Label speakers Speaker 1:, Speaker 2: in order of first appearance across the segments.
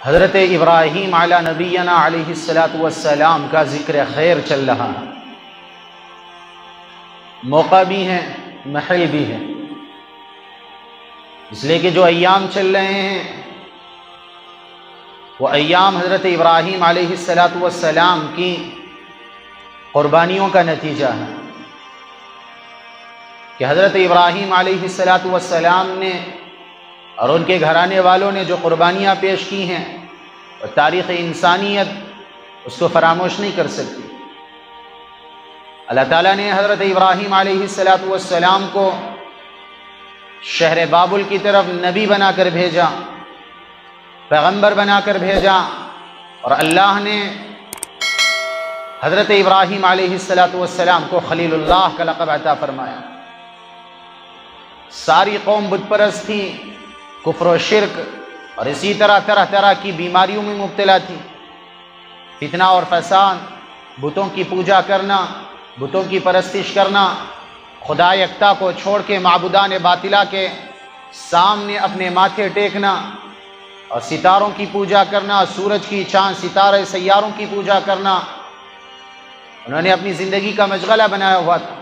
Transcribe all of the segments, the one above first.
Speaker 1: حضرت ابراہیم علی نبینا علیہ الصلاۃ والسلام کا ذکر خیر چل رہا ہے، موقع بھی ہے، محل بھی ہے، اس لیے کہ جو ایام چل رہے ہیں وہ ایام حضرت ابراہیم علیہ الصلاۃ والسلام کی قربانیوں کا نتیجہ ہے کہ حضرت ابراہیم علیہ الصلاۃ والسلام نے اور ان کے گھرانے والوں نے جو قربانیاں پیش کی ہیں اور تاریخ انسانیت اس کو فراموش نہیں کر سکتی۔ اللہ تعالیٰ نے حضرت ابراہیم علیہ الصلاۃ والسلام کو شہر بابل کی طرف نبی بنا کر بھیجا، پیغمبر بنا کر بھیجا، اور اللہ نے حضرت ابراہیم علیہ الصلاۃ والسلام کو خلیل اللہ کا لقب عطا فرمایا۔ ساری قوم بت پرست تھی، کفر و شرک اور اسی طرح طرح طرح کی بیماریوں میں مبتلا تھی، فتنہ اور فساد، بتوں کی پوجا کرنا، بتوں کی پرستش کرنا، خدا یکتا کو چھوڑ کے معبودان باطلہ کے سامنے اپنے ماتھے ٹیکنا اور ستاروں کی پوجا کرنا، سورج کی، چاند، ستارے، سیاروں کی پوجا کرنا، انہوں نے اپنی زندگی کا مشغلہ بنایا ہوا تھا۔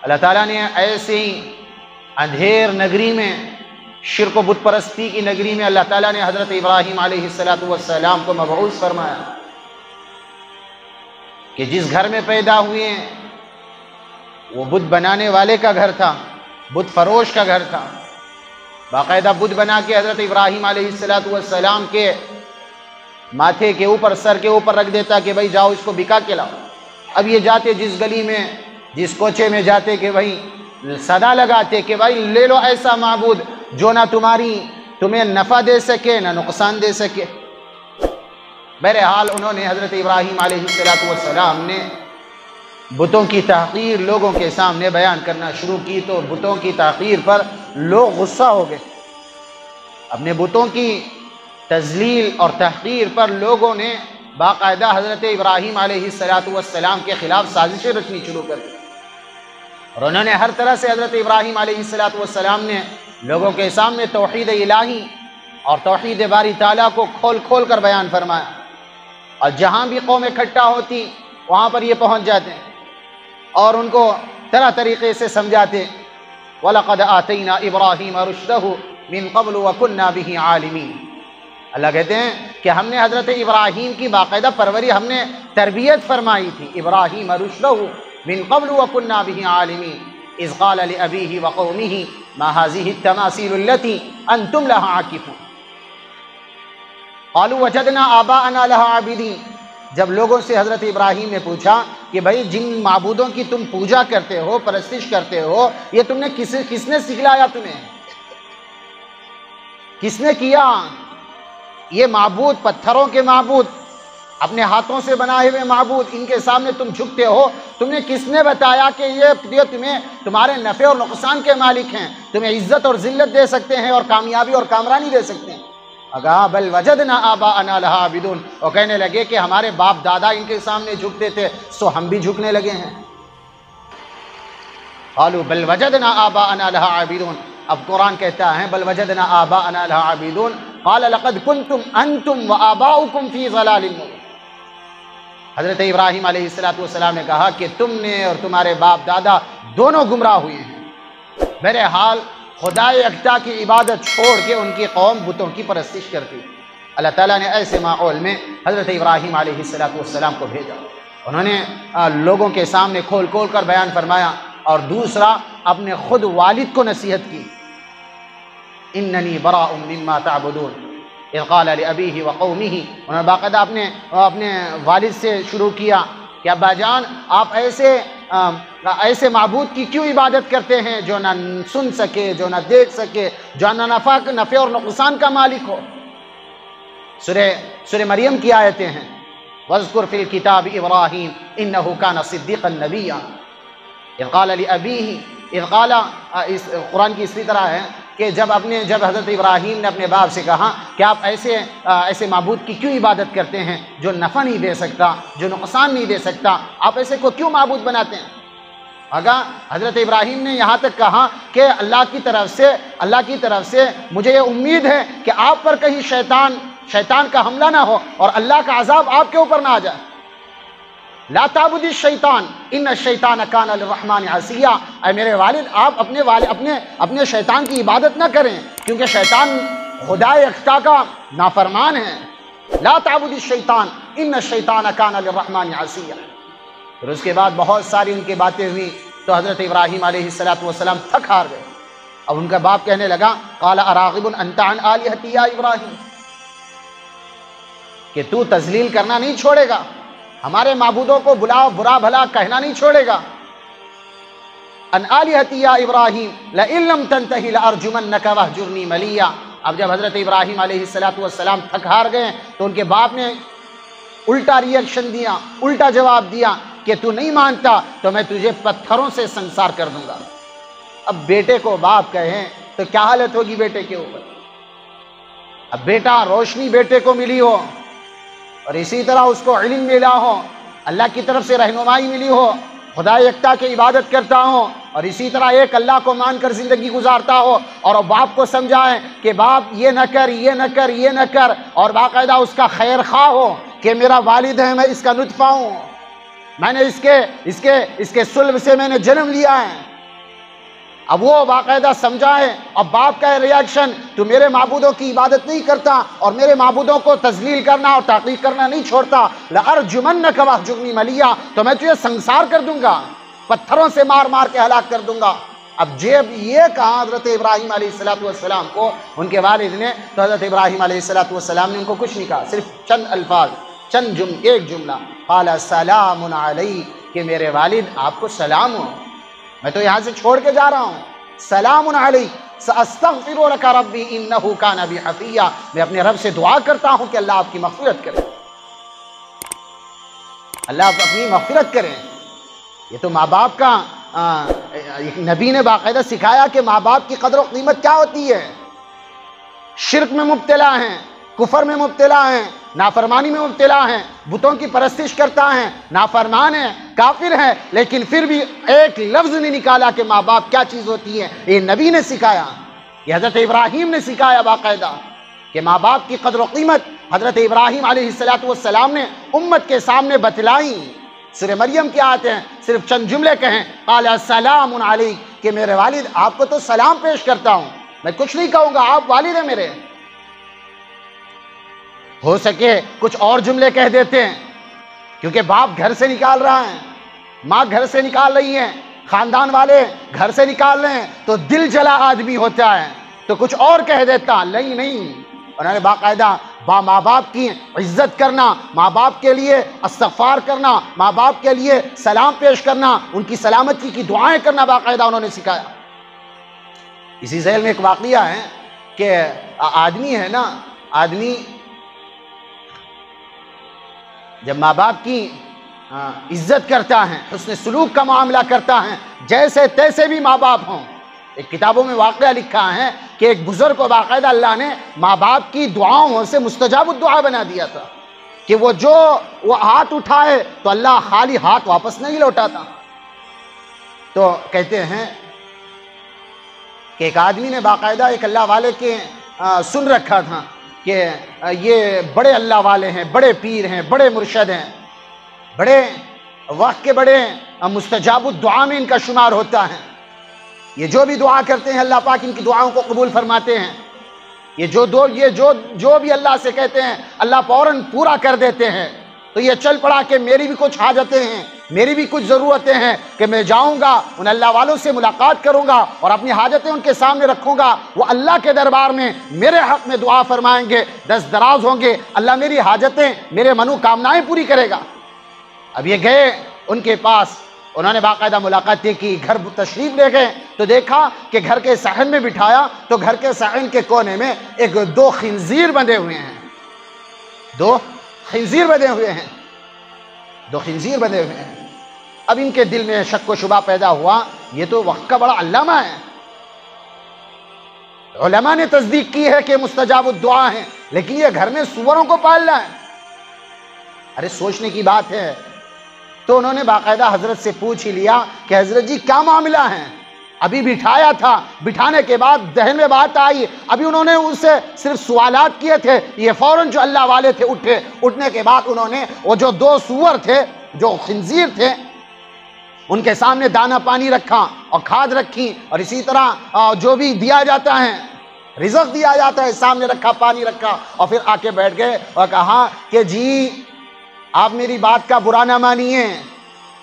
Speaker 1: اللہ تعالیٰ نے ایسے ہی اندھیر نگری میں، شرک و بت پرستی کی نگری میں اللہ تعالیٰ نے حضرت ابراہیم علیہ الصلاۃ والسلام کو مبعوث فرمایا کہ جس گھر میں پیدا ہوئے ہیں وہ بت بنانے والے کا گھر تھا، بت فروش کا گھر تھا۔ باقاعدہ بت بنا کے حضرت ابراہیم علیہ الصلاۃ والسلام کے ماتھے کے اوپر، سر کے اوپر رکھ دیتا کہ بھائی جاؤ اس کو بکا کے لاؤ۔ اب یہ جاتے جس گلی میں، جس کوچے میں جاتے کہ بھائی صدا لگاتے کہ بھائی لے لو ایسا معبود جو نہ تمہیں نفع دے سکے نہ نقصان دے سکے۔ بہرحال انہوں نے حضرت ابراہیم علیہ الصلاۃ والسلام نے بتوں کی تحقیر لوگوں کے سامنے بیان کرنا شروع کی تو بتوں کی تحقیر پر لوگ غصہ ہو گئے۔ اپنے بتوں کی تذلیل اور تحقیر پر لوگوں نے باقاعدہ حضرت ابراہیم علیہ الصلاۃ والسلام کے خلاف سازشیں رچنی شروع کر دی، اور انہوں نے ہر طرح سے حضرت ابراہیم علیہ الصلاۃ والسلام نے لوگوں کے سامنے توحید الہی اور توحید باری تعالیٰ کو کھول کھول کر بیان فرمایا، اور جہاں بھی قوم اکٹھا ہوتی وہاں پر یہ پہنچ جاتے اور ان کو طرح طریقے سے سمجھاتے۔ وَلَقَدْ آتَيْنَا إِبْرَاهِيمَ رُشْدَهُ مِن قَبْلُ وَكُنَّا بِهِ عَالِمِينَ۔ اللہ کہتے ہیں کہ ہم نے حضرت ابراہیم کی باقاعدہ پروری، ہم نے تربیت فرمائی تھی۔ ابراہیم رشدہ من قبل وکنا بہ عالمین اذ قال لأبیہ وقومہ ما هذه التماثیل التي انتم لها عاکفون قالوا وجدنا آباءنا لها عابدین۔ جب لوگوں سے حضرت ابراہیم نے پوچھا کہ بھئی جن معبودوں کی تم پوجا کرتے ہو، پرستش کرتے ہو، یہ تم نے کس نے سکھلایا تمہیں؟ کس نے کیا؟ یہ معبود، پتھروں کے معبود، اپنے ہاتھوں سے بنائے ہوئے معبود، ان کے سامنے تم جھکتے ہو، تم نے کس نے بتایا کہ یہ تمہیں تمہارے نفع اور نقصان کے مالک ہیں، تمہیں عزت اور ذلت دے سکتے ہیں اور کامیابی اور کامرانی دے سکتے ہیں؟ اگا بل وجدنا آباءنا لها عابدون، وہ کہنے لگے کہ ہمارے باپ دادا ان کے سامنے جھکتے تھے سو ہم بھی جھکنے لگے ہیں۔ قالوا بل وجدنا آباءنا لها عابدون، اب قرآن کہتا ہے بل وجدنا آباءنا لها عابدون قال لقد كنتم انتم وآباؤكم في ضلال مبين۔ حضرت ابراہیم علیہ السلام نے کہا کہ تم نے اور تمہارے باپ دادا دونوں گمراہ ہوئے ہیں۔ بہرحال خدا یکتا کی عبادت چھوڑ کے ان کی قوم بتوں کی پرستش کرتی۔ اللہ تعالیٰ نے ایسے ماحول میں حضرت ابراہیم علیہ السلام کو بھیجا، انہوں نے لوگوں کے سامنے کھول کھول کر بیان فرمایا، اور دوسرا اپنے خود والد کو نصیحت کی، اننی براء مما تعبدون اذ قال لأبیہ وقومہ۔ انہوں نے باقاعدہ اپنے والد سے شروع کیا کہ ابا جان آپ ایسے معبود کی کیوں عبادت کرتے ہیں جو نہ سن سکے، جو نہ دیکھ سکے، جو نہ نفع اور نقصان کا مالک ہو۔ سورہ مریم کی آیتیں ہیں، وَاذْكُرْ فِي الْكِتَابِ إِبْرَاهِيمَ إِنَّهُ كَانَ صِدِّيقًا نَبِيًّا اذ قال لأبیہ اذ قال۔ قرآن کی اسی طرح ہے کہ جب حضرت ابراہیم نے اپنے باپ سے کہا کہ آپ ایسے معبود کی کیوں عبادت کرتے ہیں جو نفع نہیں دے سکتا، جو نقصان نہیں دے سکتا، آپ ایسے کو کیوں معبود بناتے ہیں؟ اگر حضرت ابراہیم نے یہاں تک کہا کہ اللہ کی طرف سے مجھے یہ امید ہے کہ آپ پر کہیں شیطان کا حملہ نہ ہو اور اللہ کا عذاب آپ کے اوپر نہ آ جائے۔ لا تعبد الشیطان ان الشیطان کان للرحمن عصیا، اے میرے والد آپ اپنے شیطان کی عبادت نہ کریں، کیونکہ شیطان خدا یکتا کا نافرمان ہے۔ لا تعبد الشیطان ان الشیطان کان للرحمن عصیا۔ پھر اس کے بعد بہت ساری ان کی باتیں ہوئی تو حضرت ابراہیم علیہ السلام تھک ہار گئے۔ اب ان کا باپ کہنے لگا قال اراغب انت عن آلہتی یا ابراہیم، کہ تو تذلیل کرنا نہیں چھوڑے گا، ہمارے معبودوں کو برا بھلا کہنا نہیں چھوڑے گا۔ ان آلہتی یا ابراہیم لئن لم تنتہی لارجمنک واہجرنی ملیا۔ اب جب حضرت ابراہیم علیہ السلام تھک ہار گئے تو ان کے باپ نے الٹا ریئیکشن دیا، الٹا جواب دیا کہ تو نہیں مانتا تو میں تجھے پتھروں سے سنسار کر دوں گا۔ اب بیٹے کو باپ کہیں تو کیا حالت ہوگی بیٹے کے اوپر؟ اب بیٹا روشنی بیٹے کو ملی ہو اور اسی طرح اس کو علم ملا ہو، اللہ کی طرف سے رہنمائی ملی ہو، خدا یکتا کی عبادت کرتا ہوں اور اسی طرح ایک اللہ کو مان کر زندگی گزارتا ہو، اور باپ کو سمجھائیں کہ باپ یہ نہ کر یہ نہ کر یہ نہ کر، اور باقاعدہ اس کا خیر خواہ ہو کہ میرا والد ہے، میں اس کا نطفہ ہوں، میں نے اس کے صلب سے میں نے جنم لیا ہے۔ اب وہ باقاعدہ سمجھائیں، اب باپ کا ریاکشن تو میرے معبودوں کی عبادت نہیں کرتا اور میرے معبودوں کو تذلیل کرنا اور تحقیر کرنا نہیں چھوڑتا، لأرجمنک واہجرنی ملیا، تو میں تجھے سنسار کر دوں گا، پتھروں سے مار مار کے ہلاک کر دوں گا۔ اب جب یہ کہا حضرت ابراہیم علیہ السلام کو ان کے والد نے، تو حضرت ابراہیم علیہ السلام نے ان کو کچھ نہیں کہا، صرف چند الفاظ، ایک جملہ، قال سلام علیک، کہ میرے والد آپ کو سلام ہو، میں تو یہاں سے چھوڑ کے جا رہا ہوں، سلام علیک ساستغفر لک ربی انہ کان بی حفیا، میں اپنے رب سے دعا کرتا ہوں کہ اللہ آپ کی مغفرت کرے، اللہ آپ اپنی مغفرت کریں۔ یہ تو ماں باپ کا نبی نے باقاعدہ سکھایا کہ ماں باپ کی قدر و قیمت کیا ہوتی ہے۔ شرک میں مبتلا ہیں، کفر میں مبتلا ہیں، نافرمانی میں مبتلا ہیں، بتوں کی پرستش کرتا ہے، نافرمان ہے، کافر ہے، لیکن پھر بھی ایک لفظ نہیں نکالا کہ ماں باپ کیا چیز ہوتی ہے۔ یہ نبی نے سکھایا، یہ حضرت ابراہیم نے سکھایا باقاعدہ کہ ماں باپ کی قدر و قیمت حضرت ابراہیم علیہ السلام نے امت کے سامنے بتلائی۔ سورہ مریم کی آیت ہیں، صرف چند جملے کہیں، قال سلام علیک، کہ میرے والد آپ کو تو سلام پیش کرتا ہوں، میں کچھ نہیں کہوں گا، آپ والد ہیں میرے۔ ہو سکے کچھ اور جملے کہہ دیتے ہیں، کیونکہ باپ گھر سے نکال رہا ہے، ماں گھر سے نکال رہی ہیں، خاندان والے گھر سے نکال رہے ہیں، تو دل جلا آدمی ہوتا ہے تو کچھ اور کہہ دیتا، نہیں، انہوں نے باقاعدہ ماں باپ کی عزت کرنا، ماں باپ کے لیے استغفار کرنا، ماں باپ کے لیے سلام پیش کرنا، ان کی سلامتی کی دعائیں کرنا باقاعدہ انہوں نے سکھایا۔ اسی ذیل میں ایک واقعہ ہے کہ آدمی ہے نا، آدمی جب ماں باپ کی عزت کرتا ہے، حسن سلوک کا معاملہ کرتا ہے، جیسے تیسے بھی ماں باپ ہوں۔ ایک کتابوں میں واقعہ لکھا ہے کہ ایک بزرگ کو باقاعدہ اللہ نے ماں باپ کی دعاؤں سے مستجاب الدعا بنا دیا تھا، کہ وہ ہاتھ اٹھائے تو اللہ خالی ہاتھ واپس نہیں لوٹاتا۔ تو کہتے ہیں کہ ایک آدمی نے باقاعدہ ایک اللہ والے کے سن رکھا تھا کہ یہ بڑے اللہ والے ہیں، بڑے پیر ہیں، بڑے مرشد ہیں، بڑے وقت کے بڑے مستجاب الدعا میں ان کا شمار ہوتا ہے، یہ جو بھی دعا کرتے ہیں اللہ پاک ان کی دعاؤں کو قبول فرماتے ہیں، یہ جو بھی اللہ سے کہتے ہیں اللہ فوراً پورا کر دیتے ہیں۔ تو یہ چل پڑا کہ میری بھی کچھ حاجتیں ہیں، میری بھی کچھ ضرورتیں ہیں، کہ میں جاؤں گا ان اللہ والوں سے ملاقات کروں گا اور اپنی حاجتیں ان کے سامنے رکھوں گا، وہ اللہ کے دربار میں میرے حق میں دعا فرمائیں گے، دست دراز ہوں گے، اللہ میری حاجتیں، میرے منو کامنائیں پوری کرے گا۔ اب یہ گئے ان کے پاس، انہوں نے باقاعدہ ملاقاتیں کی، گھر تشریف لے گئے تو دیکھا کہ گھر کے صحن میں بٹھایا تو گھر کے صحن کے کونے میں دو خنزیر بندھے ہوئے ہیں، دو خنزیر بندھے ہوئے ہیں۔ اب ان کے دل میں شک و شبہ پیدا ہوا، یہ تو وقت کا بڑا علامہ ہے، علماء نے تصدیق کی ہے کہ مستجاب الدعا ہیں، لیکن یہ گھر میں سوروں کو پالنا ہے، ارے سوچنے کی بات ہے۔ تو انہوں نے باقاعدہ حضرت سے پوچھ ہی لیا کہ حضرت جی کیا معاملہ ہے، ابھی بٹھایا تھا، بٹھانے کے بعد ذہن میں بات آئی، ابھی انہوں نے اس سے صرف سوالات کیے تھے، یہ فوراً جو اللہ والے تھے اٹھے، اٹھنے کے بعد انہوں نے وہ جو دو سور تھے، جو خنزیر تھے، ان کے سامنے دانہ پانی رکھا اور کھاد رکھی، اور اسی طرح جو بھی دیا جاتا ہے، رزق دیا جاتا ہے، سامنے رکھا، پانی رکھا، اور پھر آ کے بیٹھ گئے اور کہا کہ جی آپ میری بات کا برا نہ مانیے،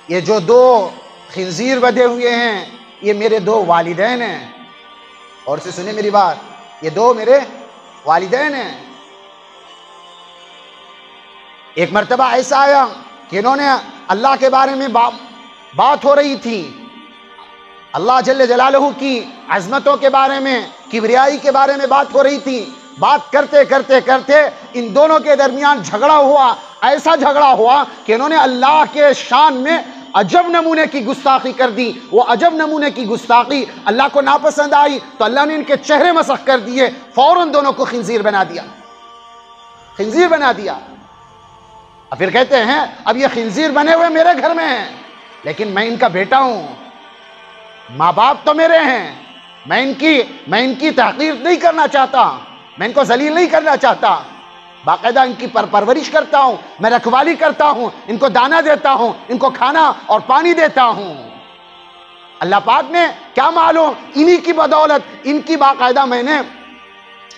Speaker 1: یہ جو دو خنزیر بدے ہوئے ہیں یہ میرے دو والدین ہیں، اور سے سنیں میری بات، یہ دو میرے والدین ہیں۔ ایک مرتبہ ایسا آیا کہ انہوں نے اللہ کے بارے میں بات ہو رہی تھی، اللہ جل جلالہ کی عظمتوں کے بارے میں، کبریائی کے بارے میں بات ہو رہی تھی، بات کرتے کرتے کرتے ان دونوں کے درمیان جھگڑا ہوا، ایسا جھگڑا ہوا کہ انہوں نے اللہ کے شان میں عجب نمونے کی گستاخی کر دی۔ وہ عجب نمونے کی گستاخی اللہ کو ناپسند آئی تو اللہ نے ان کے چہرے مسخ کر دیے، فوراً دونوں کو خنزیر بنا دیا، خنزیر بنا دیا۔ اور پھر کہتے ہیں اب یہ خنزیر بنے ہوئے میرے گھر میں ہیں، لیکن میں ان کا بیٹا ہوں، ماں باپ تو میرے ہیں، میں ان کی تحقیر نہیں کرنا چاہتا، میں ان کو ذلیل نہیں کرنا چاہتا، باقاعدہ ان کی پرورش کرتا ہوں، میں رکھوالی کرتا ہوں، ان کو دانہ دیتا ہوں، ان کو کھانا اور پانی دیتا ہوں۔ اللہ پاک نے کیا معلوم انہی کی بدولت، ان کی باقاعدہ میں نے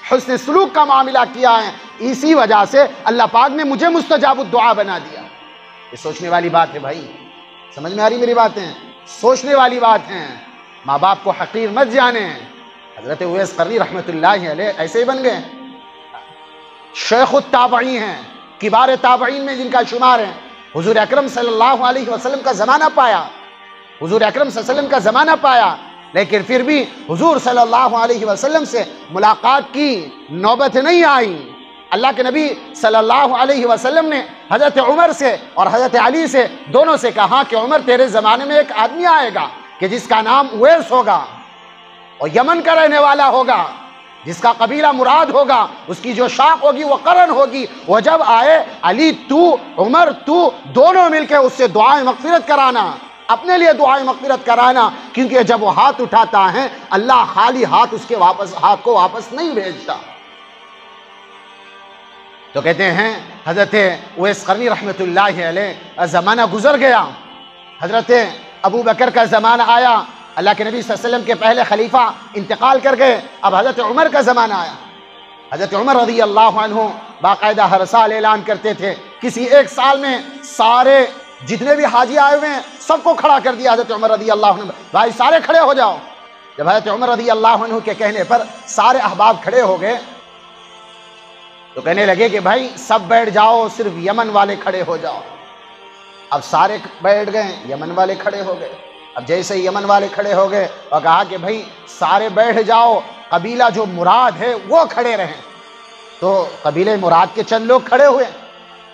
Speaker 1: حسن سلوک کا معاملہ کیا ہے، اسی وجہ سے اللہ پاک نے مجھے مستجاب الدعا بنا دیا۔ یہ سوچنے والی بات ہے بھائی، سمجھ میں آ رہی میری باتیں؟ سوچنے والی بات ہیں، ماں باپ کو حقیر مت جانے۔ حضرت اویس قرنی رحمت اللہ علیہ ایسے ہی بن گئے، شیخ التابعین ہیں، کبار تابعین میں جن کا شمار ہے، حضور اکرم صلی اللہ علیہ وسلم کا زمانہ پایا، حضور اکرم صلی اللہ علیہ وسلم کا زمانہ پایا، لیکن پھر بھی حضور صلی اللہ علیہ وسلم سے ملاقات کی نوبت نہیں آئی۔ اللہ کے نبی صلی اللہ علیہ وسلم نے حضرت عمر سے اور حضرت علی سے دونوں سے کہا کہ عمر تیرے زمانے میں ایک آدمی آئے گا کہ جس کا نام اویس ہوگا اور یمن کا رہنے والا ہوگا، جس کا قبیلہ مراد ہوگا، اس کی جو شاخ ہوگی وہ قرن ہوگی، وہ جب آئے علی تو عمر تو دونوں مل کے اس سے دعائیں مغفرت کرانا، اپنے لیے دعائیں مغفرت کرانا، کیونکہ جب وہ ہاتھ اٹھاتا ہے اللہ خالی ہاتھ اس کے ہاتھ کو واپس نہیں بھیجتا۔ تو کہتے ہیں حضرت اویس قرنی رحمت اللہ علیہ زمانہ گزر گیا، حضرت ابو بکر کا زمانہ آیا، اللہ کے نبی صلی اللہ علیہ وسلم کے پہلے خلیفہ انتقال کر گئے، اب حضرت عمر کا زمانہ آیا۔ حضرت عمر رضی اللہ عنہ باقاعدہ ہر سال اعلان کرتے تھے، کسی ایک سال میں سارے جتنے بھی حاجی آئے ہوئے ہیں سب کو کھڑا کر دیا حضرت عمر رضی اللہ عنہ، بھائی سارے کھڑے ہو جاؤ۔ جب حضرت عمر رضی اللہ عنہ کے کہنے پر سارے احباب کھڑے ہو گئے تو کہنے لگے کہ بھائی سب بیٹھ جاؤ، صرف یمن والے کھڑے ہو جاؤ۔ اب سارے بیٹھ گئے، یمن والے کھڑے ہو گئے۔ اب جیسے یمن والے کھڑے ہو گئے اور کہا کہ بھائی سارے بیٹھ جاؤ، قبیلہ جو مراد ہے وہ کھڑے رہیں، تو قبیلے مراد کے چند لوگ کھڑے ہوئے،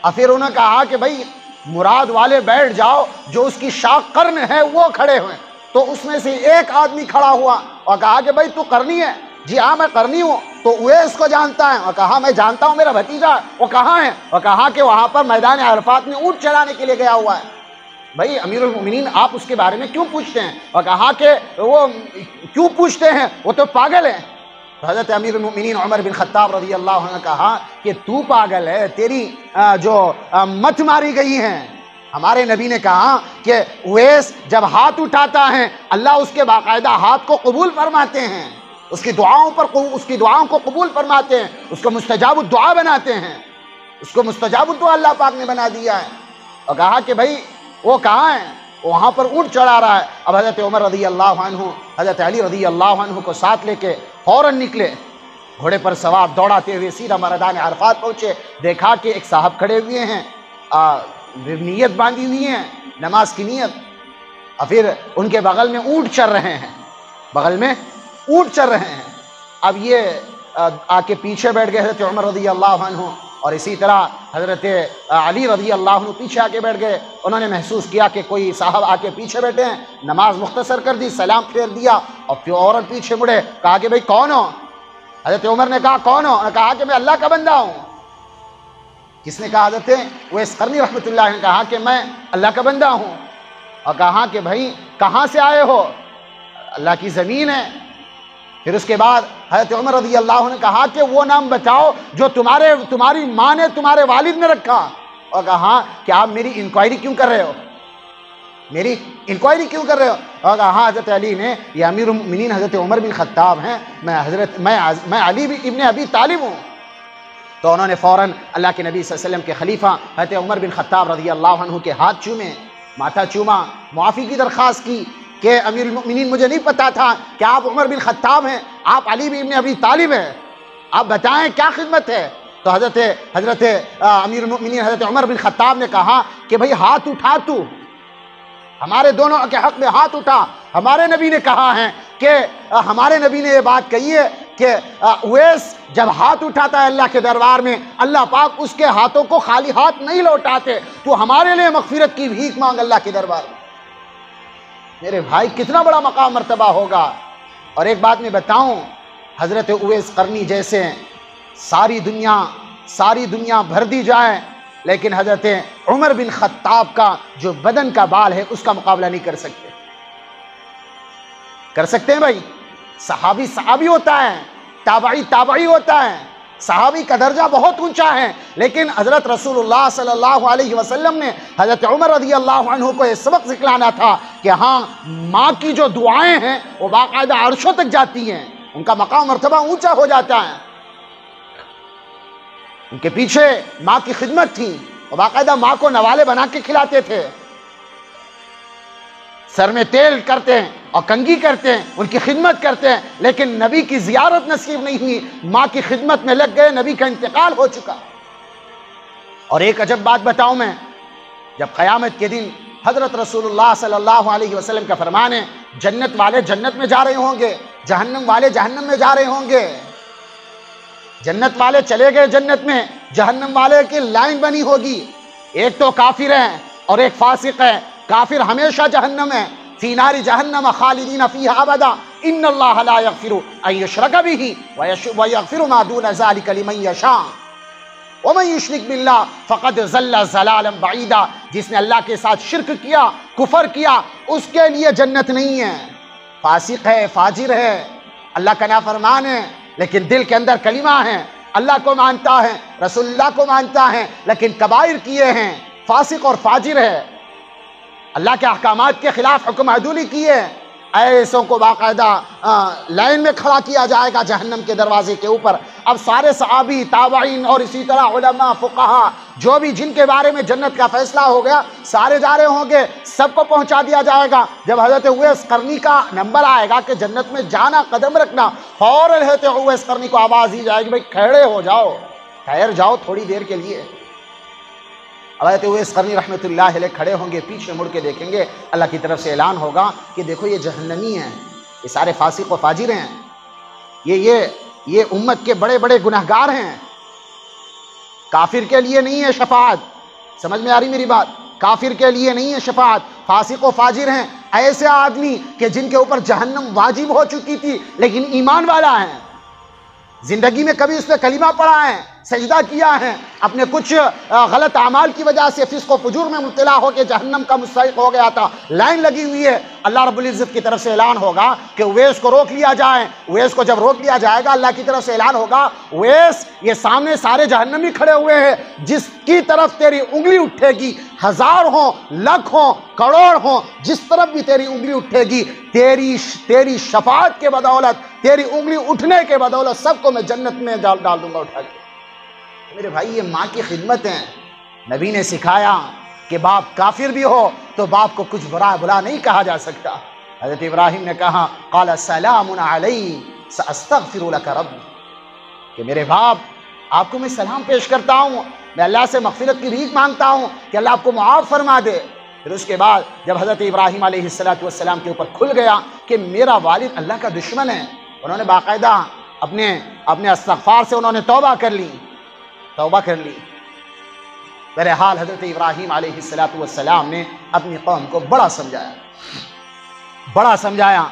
Speaker 1: اور پھر انہوں نے کہا کہ بھائی مراد والے بیٹھ جاؤ، جو اس کی شاخ قرن ہے وہ کھڑے ہوئے، تو اس میں سے ایک آدمی کھڑا ہوا اور کہا کہ بھائی تو قرنی ہے؟ جی ہاں میں قرنی ہوں۔ تو اویس کو جانتا ہے؟ اور کہا میں جانتا ہوں، میرا بھتیجا وہ کہاں ہے؟ اور کہا کہ وہاں پر میدان عرفات میں اونٹ چرانے کے لیے گیا ہوا ہے۔ بھائی امیر المؤمنین آپ اس کے بارے میں کیوں پوچھتے ہیں؟ اور کہا کہ وہ کیوں پوچھتے ہیں، وہ تو پاگل ہے۔ تو حضرت امیر المؤمنین عمر بن خطاب رضی اللہ عنہ نے کہا کہ تو پاگل ہے، تیری جو مت ماری گئی ہیں۔ ہمارے نبی نے کہا کہ اویس جب ہاتھ اٹھاتا ہے اللہ اس کے باقاعدہ ہاتھ کو قبول فرماتے ہیں، اس کی دعاؤں کو قبول فرماتے ہیں، اس کو مستجاب الدعا بناتے ہیں، اس کو مستجاب الدعا اللہ پاک نے بنا دیا ہے۔ اور کہا کہ بھائی وہ کہاں ہے؟ وہاں پر اونٹ چڑھا رہا ہے۔ اب حضرت عمر رضی اللہ عنہ حضرت علی رضی اللہ عنہ کو ساتھ لے کے فوراً نکلے، گھوڑے پر سوار دوڑاتے ہوئے سیدھا میدان عرفات پہنچے، دیکھا کہ ایک صاحب کھڑے ہوئے ہیں، نیت باندھی ہوئی ہیں، نماز کی نیت، اور پھر ان کے بغل میں اونٹ چر رہے ہیں، بغل میں اونٹ چر رہے ہیں۔ اب یہ آ کے پیچھے بیٹھ گئے حضرت عمر رضی اللہ عنہ، اور اسی طرح حضرت علی رضی اللہ عنہ پیچھے آ کے بیٹھ گئے۔ انہوں نے محسوس کیا کہ کوئی صاحب آ کے پیچھے بیٹھے ہیں، نماز مختصر کر دی، سلام پھیر دیا اور فوراً پیچھے مڑے، کہا کہ بھائی کون ہو؟ حضرت عمر نے کہا کون ہو؟ انہوں نے کہا کہ میں اللہ کا بندہ ہوں۔ کس نے کہا؟ حضرت اویس قرنی رحمۃ اللہ نے کہا کہ میں اللہ کا بندہ ہوں۔ اور کہا کہ بھائی کہاں سے آئے ہو؟ اللہ کی زمین ہے۔ پھر اس کے بعد حضرت عمر رضی اللہ عنہ نے کہا کہ وہ نام بتاؤ جو تمہاری ماں نے تمہارے والد نے رکھا، اور کہا کہ آپ میری انکوائری کیوں کر رہے ہو، میری انکوائری کیوں کر رہے ہو؟ اور کہا حضرت علی نے، یہ امیر المؤمنین حضرت عمر بن خطاب ہیں، میں علی ابن ابی طالب ہوں۔ تو انہوں نے فوراً اللہ کے نبی صلی اللہ علیہ وسلم کے خلیفہ حضرت عمر بن خطاب رضی اللہ عنہ کے ہاتھ چومے، ماتھا چوما، معافی کی درخواست کی کہ امیر المؤمنین مجھے نہیں پتا تھا کہ آپ عمر بن خطاب ہیں، آپ علی ابن ابی طالب ہیں، آپ بتائیں کیا خدمت ہے؟ تو حضرت امیر المؤمنین حضرت عمر بن خطاب نے کہا کہ بھئی ہاتھ اٹھا، تو ہمارے دونوں کے حق میں ہاتھ اٹھا۔ ہمارے نبی نے کہا ہے کہ ہمارے نبی نے یہ بات کہی ہے کہ اویس جب ہاتھ اٹھاتا ہے اللہ کے دربار میں، اللہ پاک اس کے ہاتھوں کو خالی ہاتھ نہیں لوٹاتے، تو ہمارے لیے مغفرت کی بھیک مانگ اللہ کے دربار میں۔ میرے بھائی کتنا بڑا مقام مرتبہ ہوگا۔ اور ایک بات میں بتاؤں، حضرت اویس قرنی جیسے ساری دنیا بھر دی جائے، لیکن حضرت عمر بن خطاب کا جو بدن کا بال ہے اس کا مقابلہ نہیں کر سکتے۔ کر سکتے ہیں بھائی؟ صحابی ہوتا ہے، تابعی ہوتا ہے، صحابی کا درجہ بہت اونچا ہے، لیکن حضرت رسول اللہ صلی اللہ علیہ وسلم نے حضرت عمر رضی اللہ عنہ کو یہ سبق سکھلانا تھا کہ ہاں، ماں کی جو دعائیں ہیں وہ باقاعدہ عرشوں تک جاتی ہیں، ان کا مقام مرتبہ اونچا ہو جاتا ہے۔ ان کے پیچھے ماں کی خدمت تھی، وہ باقاعدہ ماں کو نوالے بنا کے کھلاتے تھے، سر میں تیل کرتے ہیں اور کنگھی کرتے ہیں، ان کی خدمت کرتے ہیں، لیکن نبی کی زیارت نصیب نہیں ہوئی، ماں کی خدمت میں لگ گئے، نبی کا انتقال ہو چکا۔ اور ایک عجب بات بتاؤں میں، جب قیامت کے دن حضرت رسول اللہ صلی اللہ علیہ وسلم کا فرمان ہے، جنت والے جنت میں جا رہے ہوں گے، جہنم والے جہنم میں جا رہے ہوں گے، جنت والے چلے گئے جنت میں، جہنم والے کی لائن بنی ہوگی، ایک تو کافر ہے اور ایک فاسق ہے۔ کافر ہمیشہ جہنم ہے، فی نار جہنم خالدین فیہا ابدا، ان اللہ لا یغفر ان یشرک بہ ویغفر ما دون ذلک لمن یشاء ومن یشرک باللہ فقد ضل ضلالا بعیدا۔ جس نے اللہ کے ساتھ شرک کیا، کفر کیا، اس کے لیے جنت نہیں ہے، فاسق ہے، فاجر ہے، اللہ کا نافرمان ہے، لیکن دل کے اندر کلمہ ہے، اللہ کو مانتا ہے، رسول اللہ کو مانتا ہے، لیکن کبائر کیے ہیں، فاسق اور فاجر ہے، اللہ کے احکامات کے خلاف حکم عدولی کیے، ایسوں کو باقاعدہ لائن میں کھڑا کیا جائے گا جہنم کے دروازے کے اوپر۔ اب سارے صحابی، تابعین اور اسی طرح علماء، فقہا، جو بھی جن کے بارے میں جنت کا فیصلہ ہو گیا، سارے جا رہے ہوں گے، سب کو پہنچا دیا جائے گا۔ جب حضرت اویس قرنی کا نمبر آئے گا کہ جنت میں جانا، قدم رکھنا، فوراً حضرت اویس قرنی کو آواز دی جائے گی، بھائی کھڑے ہو جاؤ، ٹھہر جاؤ تھوڑی دیر کے لیے۔ حضرت اویس قرنی رحمۃ اللہ علیہ کھڑے ہوں گے، پیچھے مڑ کے دیکھیں گے، اللہ کی طرف سے اعلان ہوگا کہ دیکھو یہ جہنمی ہیں، یہ سارے فاسق و فاجر ہیں، یہ امت کے بڑے بڑے گناہگار ہیں۔ کافر کے لیے نہیں ہے شفاعت، سمجھ میں آ رہی میری بات؟ کافر کے لیے نہیں ہے شفاعت، فاسق و فاجر ہیں ایسے آدمی کہ جن کے اوپر جہنم واجب ہو چکی تھی لیکن ایمان والا ہے، زندگی میں کبھی اس نے کلمہ پڑھا ہے، سجدہ کیا ہے، اپنے کچھ غلط اعمال کی وجہ سے فسق و فجور میں مبتلا ہو کے جہنم کا مستحق ہو گیا تھا، لائن لگی ہوئی ہے۔ اللہ رب العزت کی طرف سے اعلان ہوگا کہ اویس کو روک لیا جائے۔ اویس کو جب روک لیا جائے گا، اللہ کی طرف سے اعلان ہوگا، اویس یہ سامنے سارے جہنمی کھڑے ہوئے ہیں، جس کی طرف تیری انگلی اٹھے گی، ہزار ہوں، لاکھ ہوں، کروڑ ہوں، جس طرف بھی تیری انگلی اٹھے گی، تیری شفاعت کے بدولت، تیری انگلی اٹھنے کے بدولت سب کو میں جنت میں ڈال دوں گا اٹھا کے۔ میرے بھائی یہ ماں کی خدمت ہے۔ نبی نے سکھایا کہ باپ کافر بھی ہو تو باپ کو کچھ بلا نہیں کہا جا سکتا۔ حضرت ابراہیم نے کہا قال سلام علی ساستغفر لک ربی، کہ میرے باپ آپ کو میں سلام پیش کرتا ہوں، میں اللہ سے مغفرت کی بھیک مانگتا ہوں کہ اللہ آپ کو معاف فرما دے۔ پھر اس کے بعد جب حضرت ابراہیم علیہ السلام کے اوپر کھل گیا کہ میرا والد اللہ کا دشمن ہے، انہوں نے باقاعدہ اپنے استغفار سے انہوں نے توبہ کر لی۔ بہرحال حضرت ابراہیم علیہ السلام نے اپنی قوم کو بڑا سمجھایا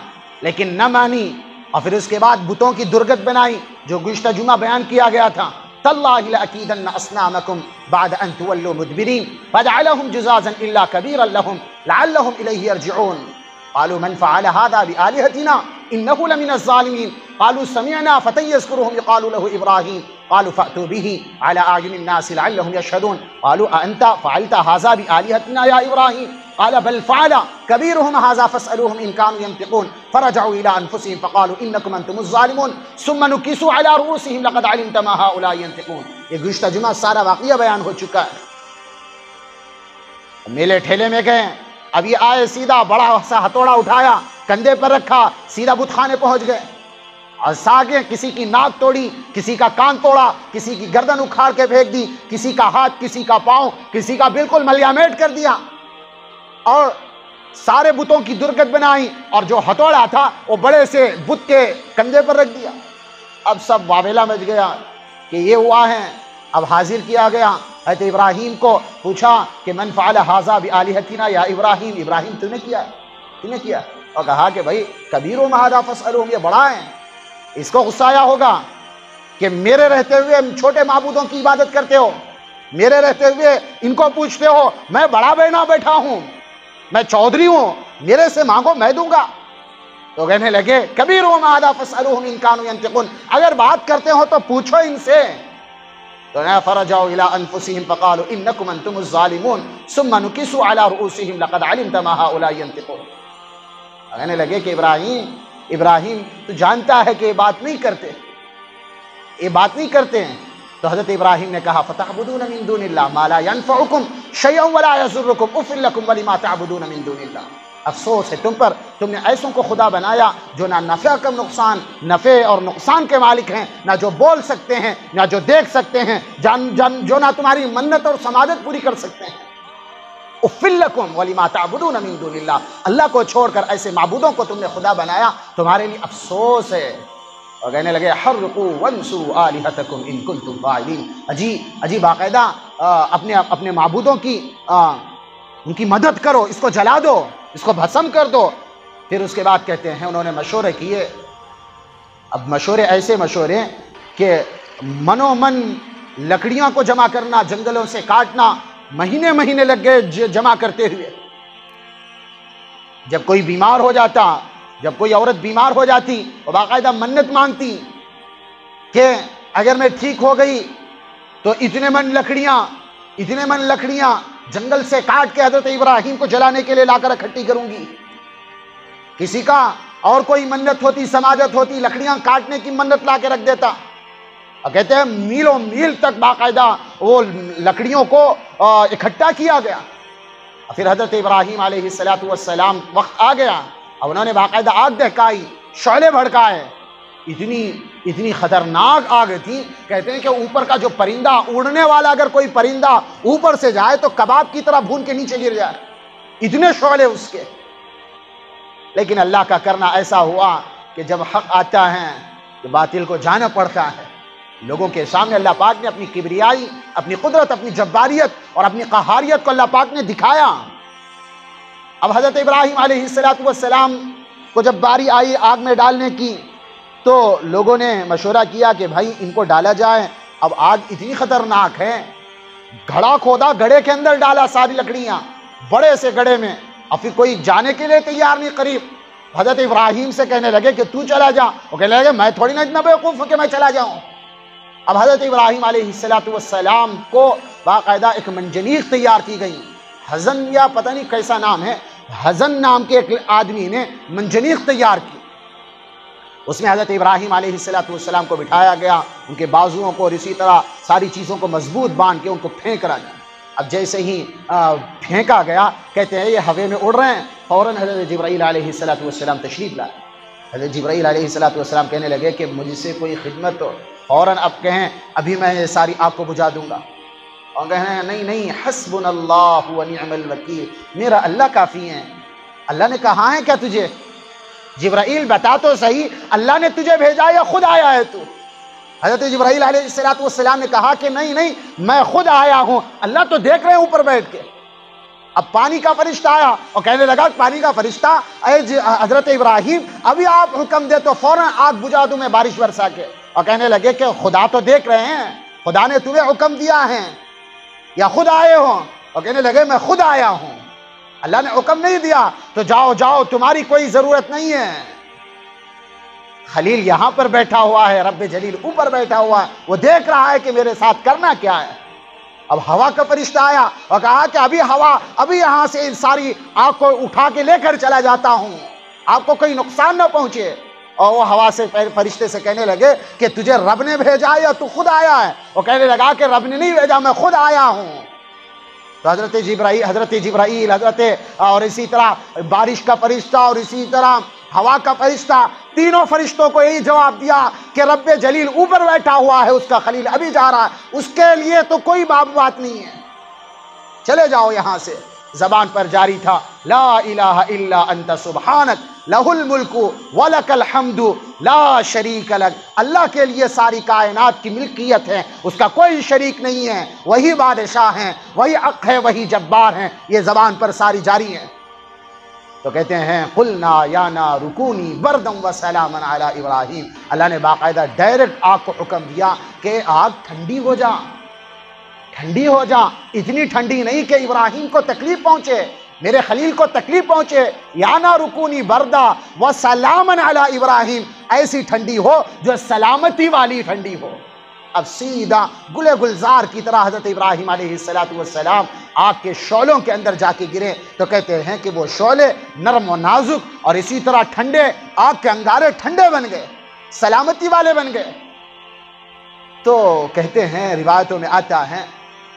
Speaker 1: لیکن نہ مانی، اور پھر اس کے بعد بتوں کی درگت بنائی جو گزشتہ جمعہ بیان کیا گیا تھا۔ تاللہ لأکیدن اصنامکم بعد ان تولوا مدبرین فجعلہم جزازا الا کبیرا لہم لعلہم الیہ یرجعون۔ قالوا من فعل هذا بآلهتنا إنه لمن الظالمين قالوا سمعنا فتى يذكرهم يقال له إبراهيم قالوا فأتوا به على أعين الناس لعلهم يشهدون قالوا أأنت فعلت هذا بآلهتنا يا إبراهيم قال بل فعل كبيرهم هذا فاسألوهم إن كانوا ينطقون فرجعوا إلى أنفسهم فقالوا إنكم أنتم الظالمون ثم نكسوا على رؤوسهم لقد علمت ما هؤلاء ينطقون. یہ گزشتہ جمعہ سارا واقعہ بیان ہو چکا ہے. میلے ٹھیلے میں گئے, اب یہ آئے سیدھا بڑا سا ہتھوڑا اٹھایا, کندھے پر رکھا, سیدھا بت خانے پہنچ گئے. اور ساگے کسی کی ناک توڑی, کسی کا کان توڑا, کسی کی گردن اکھاڑ کے پھینک دی, کسی کا ہاتھ, کسی کا پاؤں, کسی کا بالکل ملیامیٹ کر دیا, اور سارے بتوں کی درگت بنائی, اور جو ہتھوڑا تھا وہ بڑے سے بت کے کندھے پر رکھ دیا. اب سب واویلا مچ گیا کہ یہ ہوا ہے. اب حاضر کیا گیا, حضرت ابراہیم کو پوچھا کہ من فعل ھذا بآلہتنا یا ابراہیم, ابراہیم تم نے کیا؟ اور کہا کہ بھائی کبیرہم ھذا فاسألوہم, یہ بڑا ہے, اس کو غصہ آیا ہوگا کہ میرے رہتے ہوئے چھوٹے معبودوں کی عبادت کرتے ہو, میرے رہتے ہوئے ان کو پوچھتے ہو. میں بڑا بہنا بیٹھا ہوں, میں چودھری ہوں, میرے سے مانگو میں دوں گا. تو کہنے لگے کبیرہم ھذا فاسألوہم ان کانوا ینطقون, اگر بات کرتے ہو تو پوچھو ان سے. تو فرجعوا الى انفسهم فقالوا انکم انتم الظالمون ثم نکسوا على رؤوسهم لقد علمت ما هؤلاء ينطقون. کہنے لگے کہ ابراہیم تو جانتا ہے کہ یہ بات نہیں کرتے ہیں. تو حضرت ابراہیم نے کہا فتعبدون من دون اللہ ما لا ينفعکم شیئا ولا یضرکم اف لکم ولما تعبدون من دون اللہ. افسوس ہے تم پر, تم نے ایسوں کو خدا بنایا جو نہ نفع اور نقصان کے مالک ہیں, نہ جو بول سکتے ہیں, نہ جو دیکھ سکتے ہیں, جو نہ تمہاری منت اور سماجت پوری کر سکتے ہیں. اف لکم ولما تعبدون من دون اللہ, اللہ کو چھوڑ کر ایسے معبودوں کو تم نے خدا بنایا, تمہارے لیے افسوس ہے. اور کہنے لگے حرقوا وانصروا آلہتکم ان کنتم فاعلین. اجی باقاعدہ اپنے معبودوں کی ان کی مدد کرو, اس کو جلا دو, اس کو بھسم کر دو. پھر اس کے بعد کہتے ہیں انہوں نے مشورے کیے. اب مشورے ایسے مشورے کہ منو من لکڑیاں کو جمع کرنا, جنگلوں سے کاٹنا, مہینے لگ گئے جمع کرتے ہوئے. جب کوئی بیمار ہو جاتا, جب کوئی عورت بیمار ہو جاتی, وہ باقاعدہ منت مانگتی کہ اگر میں ٹھیک ہو گئی تو اتنے من لکڑیاں جنگل سے کاٹ کے حضرت ابراہیم کو جلانے کے لیے لا کر اکٹھی کروں گی. کسی کا اور کوئی منت ہوتی, سماجت ہوتی, لکڑیاں کاٹنے کی منت لا کے رکھ دیتا. اور کہتے ہیں میلوں میل تک باقاعدہ وہ لکڑیوں کو اکٹھا کیا گیا. پھر حضرت ابراہیم علیہ السلام وقت آ گیا, اب انہوں نے باقاعدہ آگ دہکائی, شعلے بھڑکائے. اتنی خطرناک آگ تھی, کہتے ہیں کہ اوپر کا جو پرندہ, اڑنے والا اگر کوئی پرندہ اوپر سے جائے تو کباب کی طرح بھون کے نیچے گر جائے, اتنے شعلے اس کے. لیکن اللہ کا کرنا ایسا ہوا کہ جب حق آتا ہے تو باطل کو جانا پڑتا ہے. لوگوں کے سامنے اللہ پاک نے اپنی کبریائی, اپنی قدرت, اپنی جباریت اور اپنی قہاریت کو اللہ پاک نے دکھایا. اب حضرت ابراہیم علیہ السلام کو جب باری آئی آگ میں ڈالنے کی تو لوگوں نے مشورہ کیا کہ بھائی ان کو ڈالا جائے. اب آگ اتنی خطرناک ہے, گھڑا کھودا, گڑھے کے اندر ڈالا ساری لکڑیاں بڑے سے گڑھے میں, اور پھر کوئی جانے کے لیے تیار نہیں قریب. حضرت ابراہیم سے کہنے لگے کہ تو چلا جا, وہ کہنے لگے میں تھوڑی نہ اتنا بیوقوف ہوں کہ میں چلا جاؤں. اب حضرت ابراہیم علیہ السلام کو باقاعدہ ایک منجنیق تیار کی گئی. حزن یا پتہ نہیں کیسا نام ہے, حزن نام کے ایک آدمی نے منجنیق تیار کی. اس میں حضرت ابراہیم علیہ السلام کو بٹھایا گیا, ان کے بازوؤں کو اور اسی طرح ساری چیزوں کو مضبوط باندھ کے ان کو پھینکا گیا. اب جیسے ہی پھینکا گیا, کہتے ہیں یہ ہوے میں اڑ رہے ہیں, فوراً حضرت جبرائیل علیہ السلام تشریف لائے. حضرت جبرائیل علیہ السلام کہنے لگے کہ مجھ سے کوئی خدمت ہو, فوراً اب کہیں ابھی میں یہ ساری آگ کو بجھا دوں گا. اور کہیں نہیں حسبنا اللہ ونعم الوکیل, میرا اللہ کافی ہے. اللہ نے کہا ہے کیا تجھے؟ جبرائیل بتا تو صحیح, اللہ نے تجھے بھیجا یا خود آیا ہے تو؟ حضرت جبرائیل علیہ السلام نے کہا کہ نہیں میں خود آیا ہوں, اللہ تو دیکھ رہے ہیں اوپر بیٹھ کے. اب پانی کا فرشتہ آیا اور کہنے لگا پانی کا فرشتہ, اے حضرت ابراہیم ابھی آپ حکم دے تو فوراً آگ بجھا دوں میں بارش برسا کے. اور کہنے لگے کہ خدا تو دیکھ رہے ہیں, خدا نے تمہیں حکم دیا ہے یا خود آئے ہو؟ اور کہنے لگے میں خود آیا ہوں. اللہ نے حکم نہیں دیا تو جاؤ جاؤ تمہاری کوئی ضرورت نہیں ہے۔ خلیل یہاں پر بیٹھا ہوا ہے، رب جلیل اوپر بیٹھا ہوا ہے، وہ دیکھ رہا ہے کہ میرے ساتھ کرنا کیا ہے۔ اب ہوا کا فرشتہ آیا اور کہا کہ ابھی یہاں سے ساری آگ کو اٹھا کے لے کر چلا جاتا ہوں، آپ کو کوئی نقصان نہ پہنچے۔ اور وہ ہوا سے فرشتے سے کہنے لگے کہ تجھے رب نے بھیجا یا تو خود آیا ہے؟ وہ کہنے لگا کہ رب نے نہیں بھیجا، میں خود آیا ہوں۔ تو حضرت جبرائیل اور اسی طرح بارش کا فرشتہ اور اسی طرح ہوا کا فرشتہ، تینوں فرشتوں کو یہی جواب دیا کہ رب جلیل اوپر بیٹھا ہوا ہے، اس کا خلیل ابھی جا رہا ہے، اس کے لیے تو کوئی بات نہیں ہے، چلے جاؤ یہاں سے۔ زبان پر جاری تھا لا الہ الا انت سبحانک لہ الملک ولک الحمد لا شریک لک، اللہ کے لیے ساری کائنات کی ملکیت ہے، اس کا کوئی شریک نہیں ہے، وہی بادشاہ ہیں، وہی حق ہے، وہی جبار ہیں، یہ زبان پر ساری جاری ہے۔ تو کہتے ہیں قلنا یا نار کونی بردا وسلاما علی ابراہیم، اللہ نے باقاعدہ ڈائریکٹ آگ کو حکم دیا کہ آگ ٹھنڈی ہو جا، ٹھنڈی ہو جا، اتنی ٹھنڈی نہیں کہ ابراہیم کو تکلیف پہنچے، میرے خلیل کو تکلیف پہنچے، یا نار کونی بردا وسلاما علی ابراہیم، ایسی ٹھنڈی ہو جو سلامتی والی ٹھنڈی ہو۔ اب سیدھا گلے گلزار کی طرح حضرت ابراہیم علیہ السلام آگ کے شعلوں کے اندر جا کے گرے، تو کہتے ہیں کہ وہ شعلے نرم و نازک اور اسی طرح ٹھنڈے، آگ کے انگارے ٹھنڈے بن گئے، سلامتی والے بن گئے۔ تو کہتے ہیں روایتوں میں آتا ہے،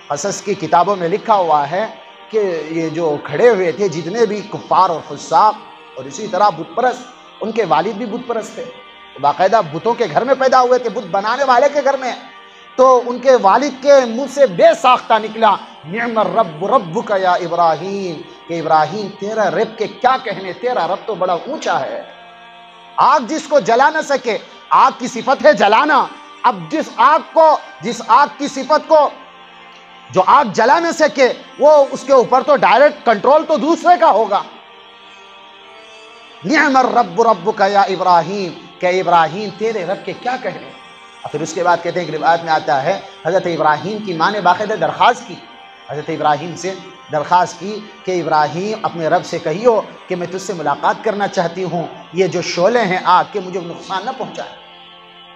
Speaker 1: قصص کی کتابوں میں لکھا ہوا ہے کہ یہ جو کھڑے ہوئے تھے جتنے بھی کفار اور فساق اور اسی طرح بت پرست، ان کے والد بھی بت پرست تھے، باقاعدہ بتوں کے گھر میں پیدا ہوئے تھے، بت بنانے والے کے گھر میں، تو ان کے والد کے منہ سے بے ساختہ نکلا نعم الرب ربک یا ابراہیم، کہ ابراہیم تیرا رب کے کیا کہنے، تیرا رب تو بڑا اونچا ہے۔ آگ جس کو جلا نہ سکے، آگ کی صفت ہے جلانا، اب جس آگ کی صفت کو جو آگ جلا نہ سکے، وہ اس کے اوپر تو ڈائریکٹ کنٹرول تو دوسرے کا ہوگا۔ نعم الرب ربک یا ابراہیم، کہ ابراہیم تیرے رب کے کیا کہنے۔ اور پھر اس کے بعد کہتے ہیں کہ روایت میں آتا ہے حضرت ابراہیم کی ماں نے باقاعدہ درخواست کی، حضرت ابراہیم سے درخواست کی کہ ابراہیم اپنے رب سے کہیو کہ میں تجھ سے ملاقات کرنا چاہتی ہوں، یہ جو شعلے ہیں آگ کے مجھے نقصان نہ پہنچائے۔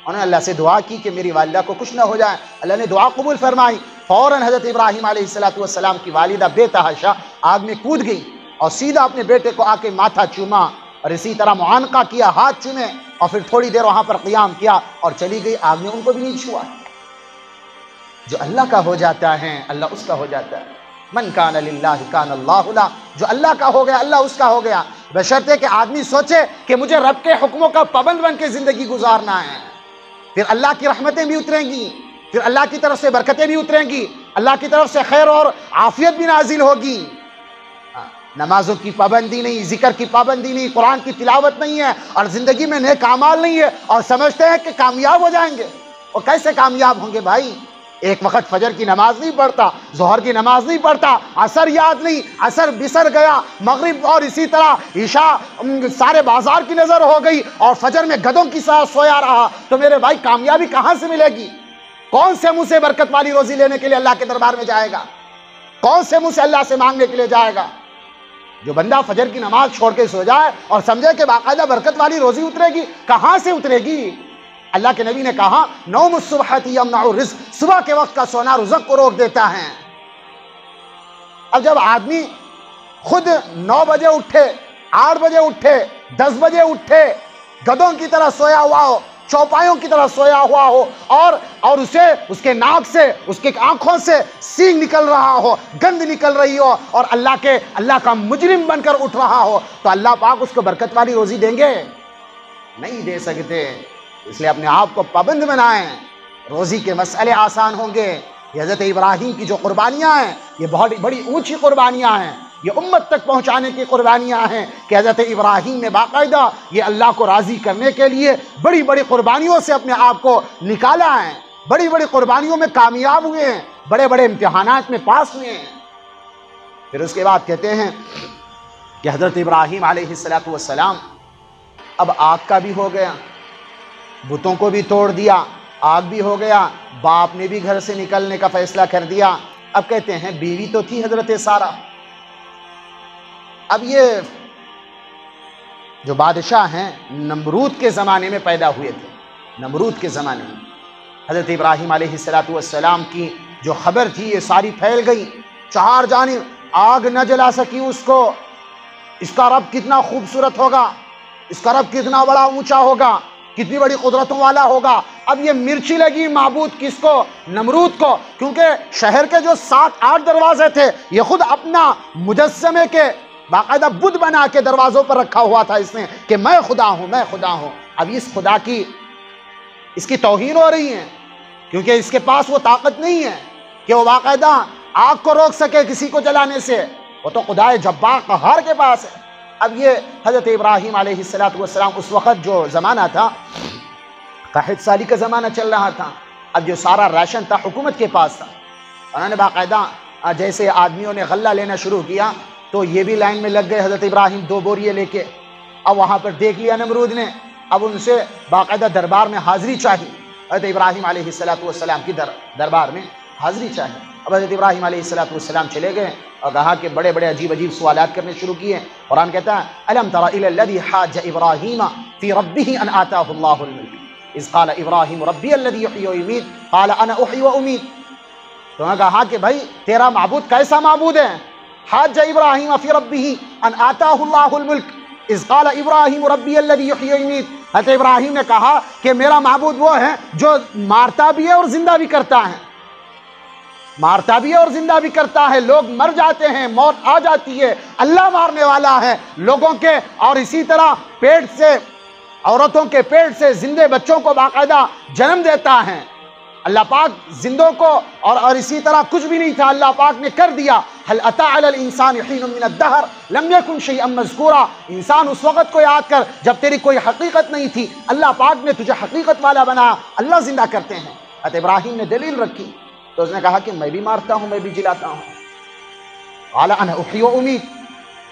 Speaker 1: انہوں نے اللہ سے دعا کی کہ میری والدہ کو کچھ نہ ہو جائے، اللہ نے دعا قبول فرمائی۔ فوراً حضرت ابراہیم علیہ السلام کی والدہ بے تحاشا آگ میں کود گئی اور سیدھا اپنے بیٹے کو آ کے ماتھا چوما اور اسی طرح معانقہ کیا، ہاتھ چومے اور پھر تھوڑی دیر وہاں پر قیام کیا اور چلی گئی، آگ میں ان کو بھی نہیں چھوا۔ جو اللہ کا ہو جاتا ہے اللہ اس کا ہو جاتا ہے، من کان للہ کان اللہ لہ، جو اللہ کا ہو گیا اللہ اس کا ہو گیا، بشرطے کہ آدمی سوچے کہ مجھے رب کے حکموں کا پابند بن کے زندگی گزارنا ہے، پھر اللہ کی رحمتیں بھی اتریں گی، پھر اللہ کی طرف سے برکتیں بھی اتریں گی، اللہ کی طرف سے خیر اور عافیت بھی نازل ہوگی۔ نمازوں کی پابندی نہیں، ذکر کی پابندی نہیں، قرآن کی تلاوت نہیں ہے اور زندگی میں نیک اعمال نہیں ہے اور سمجھتے ہیں کہ کامیاب ہو جائیں گے، اور کیسے کامیاب ہوں گے بھائی؟ ایک وقت فجر کی نماز نہیں پڑھتا، ظہر کی نماز نہیں پڑھتا، عصر یاد نہیں، عصر بسر گیا، مغرب اور اسی طرح عشاء سارے بازار کی نظر ہو گئی اور فجر میں گدوں کی ساتھ سویا رہا، تو میرے بھائی کامیابی کہاں سے ملے گی؟ کون سے منہ سے برکت والی روزی لینے کے لیے اللہ کے دربار میں جائے گا؟ کون سے منہ سے اللہ سے مانگنے کے لیے جائے گا؟ جو بندہ فجر کی نماز چھوڑ کے سو جائے اور سمجھے کہ باقاعدہ برکت والی روزی اترے گی، کہاں سے اترے گی؟ اللہ کے نبی نے کہا نوم الصبح یمنع الرزق، صبح کے وقت کا سونا رزق کو روک دیتا ہے۔ اب جب آدمی خود 9 بجے اٹھے، 8 بجے اٹھے، 10 بجے اٹھے، گدوں کی طرح سویا ہوا ہو، چوپایوں کی طرح سویا ہوا ہو اور اسے اس کے ناک سے، اس کے آنکھوں سے سینگ نکل رہا ہو، گند نکل رہی ہو اور اللہ کا مجرم بن کر اٹھ رہا ہو، تو اللہ پاک اس کو برکت والی روزی دیں گے؟ نہیں دے سکتے۔ اس لیے اپنے آپ کو پابند بنائیں، روزی کے مسئلے آسان ہوں گے۔ یہ حضرت ابراہیم کی جو قربانیاں ہیں یہ بہت بڑی اونچی قربانیاں ہیں، یہ امت تک پہنچانے کی قربانیاں ہیں کہ حضرت ابراہیم نے باقاعدہ یہ اللہ کو راضی کرنے کے لیے بڑی بڑی قربانیوں سے اپنے آپ کو نکالا ہے، بڑی بڑی قربانیوں میں کامیاب ہوئے ہیں، بڑے بڑے امتحانات میں پاس ہوئے ہیں۔ پھر اس کے بعد کہتے ہیں کہ حضرت ابراہیم علیہ السلام اب آگ کا بھی ہو گیا، بتوں کو بھی توڑ دیا، آگ بھی ہو گیا، باپ نے بھی گھر سے نکلنے کا فیصلہ کر دیا۔ اب کہتے ہیں بیوی تو تھی حضرت سارہ، اب یہ جو بادشاہ ہیں نمرود کے زمانے میں پیدا ہوئے تھے، نمرود کے زمانے میں حضرت ابراہیم علیہ السلام کی جو خبر تھی یہ ساری پھیل گئی، چار جانب آگ نہ جلا سکی اس کو، اس کا رب کتنا خوبصورت ہوگا، اس کا رب کتنا بڑا اونچا ہوگا، کتنی بڑی قدرتوں والا ہوگا۔ اب یہ مرچی لگی معبود کس کو؟ نمرود کو، کیونکہ شہر کے جو 7-8 دروازے تھے یہ خود اپنا مجسمے کے باقاعدہ بدھ بنا کے دروازوں پر رکھا ہوا تھا اس نے کہ میں خدا ہوں، میں خدا ہوں۔ اب اس خدا کی اس کی توہین ہو رہی ہے، کیونکہ اس کے پاس وہ طاقت نہیں ہے کہ وہ باقاعدہ آگ کو روک سکے کسی کو جلانے سے، وہ تو خدائے جبار قہار کے پاس ہے۔ اب یہ حضرت ابراہیم علیہ السلام اس وقت جو زمانہ تھا 61 سالی کا زمانہ چل رہا تھا، اب جو سارا راشن تھا حکومت کے پاس تھا، انہوں نے باقاعدہ جیسے آدمیوں نے غلہ لینا شروع کیا تو یہ بھی لائن میں لگ گئے، حضرت ابراہیم 2 بوریے لے کے۔ اب وہاں پر دیکھ لیا نمرود نے، اب ان سے باقاعدہ دربار میں حاضری چاہی، حضرت ابراہیم علیہ السلام کی دربار میں حاضری چاہی۔ اب حضرت ابراہیم علیہ السلام چلے گئے اور کہا کہ بڑے بڑے عجیب عجیب سوالات کرنے شروع کیے۔ قرآن کہتا ہے الم تر الی الذی حاج ابراہیم فی ربہ ان آتاہ اللہ الملک اذ قال ابراہیم ربی الذی یحیی و یمیت قال انا احیی و امیت۔ تو انہوں نے کہا کہ بھائی تیرا معبود کیسا معبود ہے؟ حاج ابراہیم فی ربہ ان آتاہ اللہ الملک اذ قال ابراہیم ربی الذی یحیی و یمیت۔ حضرت ابراہیم نے کہا کہ میرا معبود وہ ہے جو مارتا بھی ہے اور زندہ بھی کرتا ہے، مارتا بھی ہے اور زندہ بھی کرتا ہے، لوگ مر جاتے ہیں، موت آ جاتی ہے، اللہ مارنے والا ہے لوگوں کے، اور اسی طرح پیٹ سے عورتوں کے پیٹ سے زندے بچوں کو باقاعدہ جنم دیتا ہے اللہ پاک زندوں کو، اور اسی طرح کچھ بھی نہیں تھا اللہ پاک نے کر دیا۔ هل اتى على الانسان حين من الدهر لم يكن شيئا مذكورا، انسان اس وقت کو یاد کر جب تیری کوئی حقیقت نہیں تھی، اللہ پاک نے تجھے حقیقت والا بنایا، اللہ زندہ کرتے ہیں۔ حضرت ابراہیم نے دلیل رکھی تو اس نے کہا کہ میں بھی مارتا ہوں، میں بھی جلاتا ہوں، قال انا احیی و امیت،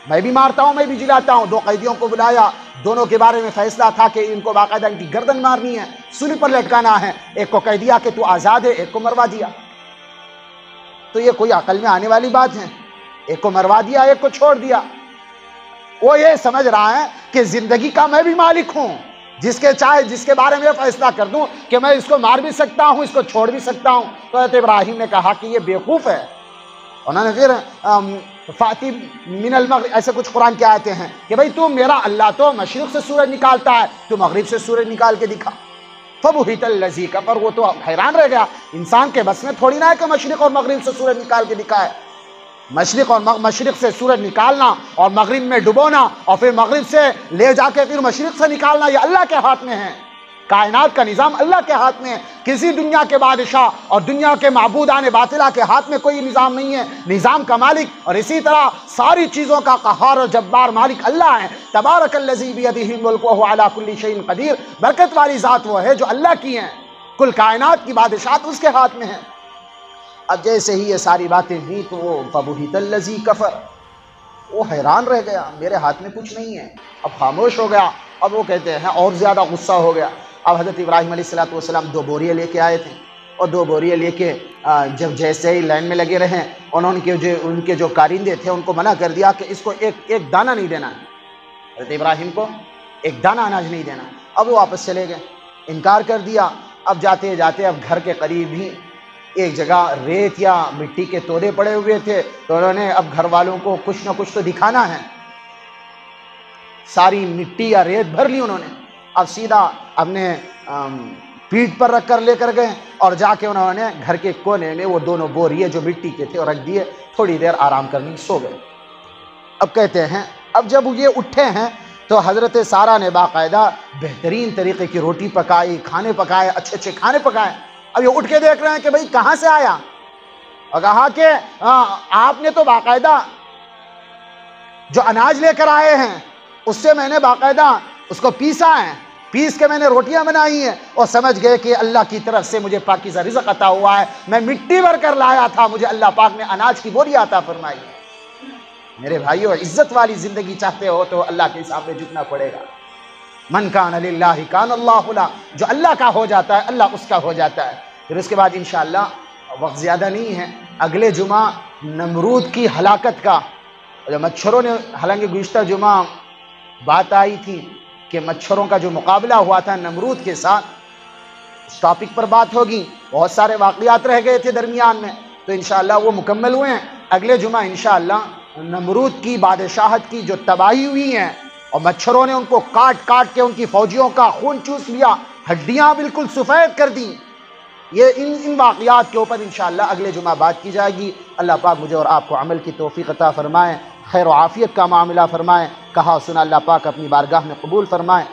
Speaker 1: میں بھی مارتا ہوں، میں بھی جلاتا ہوں۔ 2 قیدیوں کو بلایا، دونوں کے بارے میں فیصلہ تھا کہ ان کو باقاعدہ ان کی گردن مارنی ہے، سولی پر لٹکانا ہے، ایک کو کہہ دیا کہ تو آزاد ہے، ایک کو مروا دیا۔ تو یہ کوئی عقل میں آنے والی بات ہے؟ ایک کو مروا دیا، ایک کو چھوڑ دیا۔ وہ یہ سمجھ رہا ہے کہ زندگی کا میں بھی مالک ہوں، جس کے بارے میں فیصلہ کر دوں کہ میں اس کو مار بھی سکتا ہوں، اس کو چھوڑ بھی سکتا ہوں۔ تو حضرت ابراہیم نے کہا کہ یہ بیوقوف ہے۔ انہوں نے پھر فاتی من المغرب ایسے کچھ قرآن کی آیتیں ہیں کہ بھائی تو میرا اللہ تو مشرق سے سورج نکالتا ہے، تو مغرب سے سورج نکال کے دکھا۔ فبہت الذی کفر، وہ تو حیران رہ گیا، انسان کے بس میں تھوڑی نہ ہے کہ مشرق اور مغرب سے سورج نکال کے دکھائے۔ مشرق سے سورج نکالنا اور مغرب میں ڈبونا اور پھر مغرب سے لے جا کے پھر مشرق سے نکالنا، یہ اللہ کے ہاتھ میں ہے۔ کائنات کا نظام اللہ کے ہاتھ میں ہے، کسی دنیا کے بادشاہ اور دنیا کے معبودان باطلہ کے ہاتھ میں کوئی نظام نہیں ہے۔ نظام کا مالک اور اسی طرح ساری چیزوں کا قہار اور جبار مالک اللہ ہے۔ تبارک الذی بیدہ الملک وہو علی کل شیء قدیر، برکت والی ذات وہ ہے جو اللہ کی ہیں، کل کائنات کی بادشاہت اس کے ہاتھ میں ہے۔ اب جیسے ہی یہ ساری باتیں ہوئی تو وہ فبہت الذی کفر، وہ حیران رہ گیا، میرے ہاتھ میں کچھ نہیں ہے، اب خاموش ہو گیا۔ اب وہ کہتے ہیں اور زیادہ غصہ ہو گیا۔ اب حضرت ابراہیم علیہ السلام 2 بوریے لے کے آئے تھے، اور 2 بوریے لے کے جب جیسے ہی لائن میں لگے رہے، ان کے جو کارندے تھے ان کو منع کر دیا کہ اس کو ایک دانہ نہیں دینا ہے، حضرت ابراہیم کو ایک دانہ اناج نہیں دینا۔ اب وہ واپس چلے گئے، انکار کر دیا۔ اب جاتے جاتے اب گھر کے قریب ہی ایک جگہ ریت یا مٹی کے تودے پڑے ہوئے تھے، تو انہوں نے اب گھر والوں کو کچھ نہ کچھ تو دکھانا ہے، ساری مٹی یا ریت بھر لی انہوں نے۔ اب سیدھا اپنے پیٹھ پر رکھ کر لے کر گئے اور جا کے انہوں نے گھر کے کونے میں وہ 2 بوریے جو مٹی کے تھے اور رکھ دیے، تھوڑی دیر آرام کرنے سو گئے۔ اب کہتے ہیں اب جب یہ اٹھے ہیں تو حضرت سارہ نے باقاعدہ بہترین طریقے کی روٹی پکائی، کھانے پکائے، اچھے اچھے کھانے پکائے۔ اب یہ اٹھ کے دیکھ رہے ہیں کہ بھئی کہاں سے آیا، اور کہا کہ آپ نے تو باقاعدہ جو اناج لے کر آئے ہیں اس سے میں نے باقاعدہ اس کو پیسا ہے، پیس کے میں نے روٹیاں بنائی ہیں، اور سمجھ گئے کہ اللہ کی طرف سے مجھے پاکیزہ رزق عطا ہوا ہے، میں مٹی بھر کر لایا تھا، مجھے اللہ پاک نے اناج کی بوری عطا فرمائی ہے۔ میرے بھائیو، عزت والی زندگی چاہتے ہو تو اللہ کے حساب میں جھکنا پڑے گا۔ من کان للہ کان اللہ لہ، جو اللہ کا ہو جاتا ہے اللہ اس کا ہو جاتا ہے۔ پھر اس کے بعد انشاءاللہ وقت زیادہ نہیں ہے، اگلے جمعہ نمرود کی ہلاکت کا جو مچھروں نے، حالانکہ گزشتہ جمعہ بات آئی تھی کہ مچھروں کا جو مقابلہ ہوا تھا نمرود کے ساتھ، اس ٹاپک پر بات ہوگی، بہت سارے واقعات رہ گئے تھے درمیان میں، تو انشاءاللہ وہ مکمل ہوئے ہیں۔ اگلے جمعہ انشاءاللہ نمرود کی بادشاہت کی جو تباہی ہوئی ہیں اور مچھروں نے ان کو کاٹ کاٹ کے ان کی فوجیوں کا خون چوس لیا، ہڈیاں بالکل سفید کر دیں، یہ ان واقعات کے اوپر انشاءاللہ اگلے جمعہ بات کی جائے گی۔ اللہ پاک مجھے اور آپ کو عمل کی توفیق عطا فرمائے، خیر و عافیت کا معاملہ فرمائے، کہا سنا اللہ پاک اپنی بارگاہ میں قبول فرمائے۔